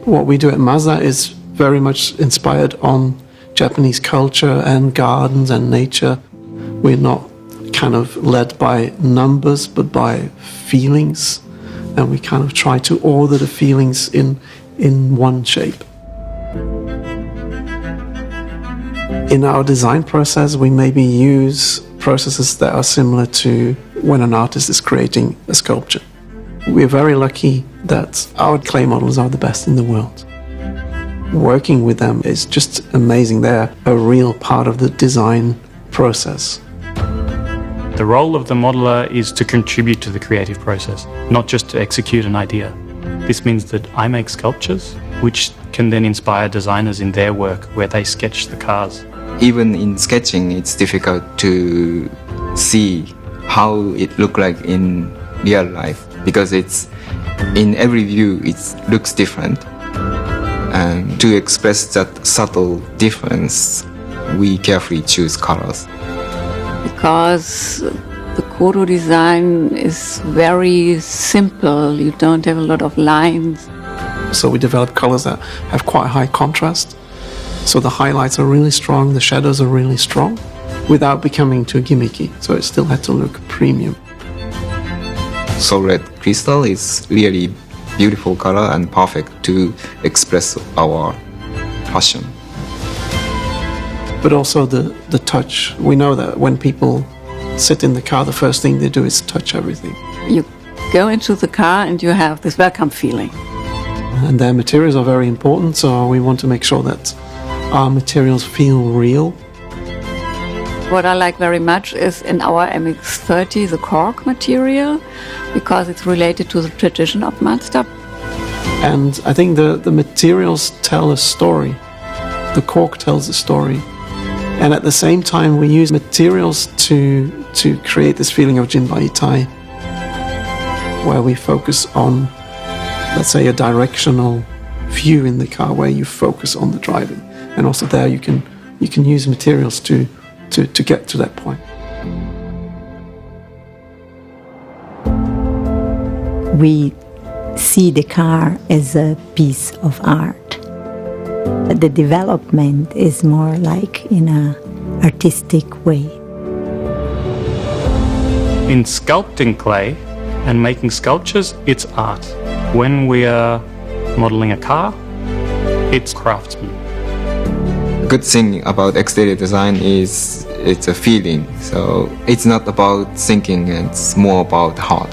What we do at Mazda is very much inspired on Japanese culture and gardens and nature. We're not kind of led by numbers, but by feelings. And we kind of try to order the feelings in one shape. In our design process, we maybe use processes that are similar to when an artist is creating a sculpture. We're very lucky that our clay models are the best in the world. Working with them is just amazing. They're a real part of the design process. The role of the modeler is to contribute to the creative process, not just to execute an idea. This means that I make sculptures, which can then inspire designers in their work, where they sketch the cars. Even in sketching, it's difficult to see how it looks like in real life, because it's in every view it looks different. And to express that subtle difference, we carefully choose colors. Because the Kodo design is very simple, you don't have a lot of lines. So we develop colors that have quite high contrast. So the highlights are really strong, the shadows are really strong, without becoming too gimmicky. So it still had to look premium. So red crystal is really beautiful color and perfect to express our passion. But also the touch. We know that when people sit in the car, the first thing they do is touch everything. You go into the car and you have this welcome feeling. And their materials are very important, so we want to make sure that our materials feel real. What I like very much is in our MX-30 the cork material, because it's related to the tradition of Mazda. And I think the materials tell a story. The cork tells a story. And at the same time, we use materials to create this feeling of Jinbaitai, where we focus on, let's say, a directional view in the car where you focus on the driving. And also there you can use materials to get to that point. We see the car as a piece of art. The development is more like in an artistic way. In sculpting clay and making sculptures, it's art. When we are modeling a car, it's craftsman. The good thing about exterior design is it's a feeling. So it's not about thinking, it's more about heart.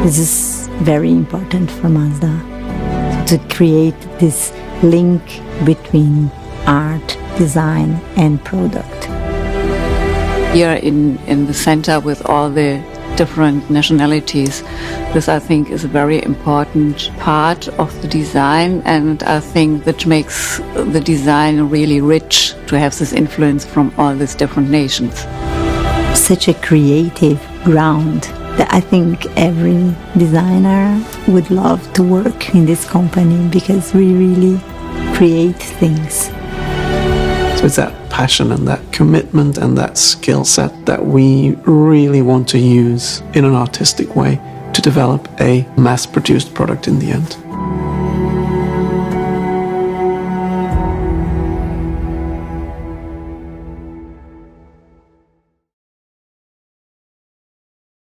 This is very important for Mazda, to create this link between art, design and product. Here in the center with all the different nationalities, this I think is a very important part of the design, and I think that makes the design really rich to have this influence from all these different nations. Such a creative ground that I think every designer would love to work in this company, because we really create things. So it's that passion and that commitment and that skill set that we really want to use in an artistic way to develop a mass-produced product in the end.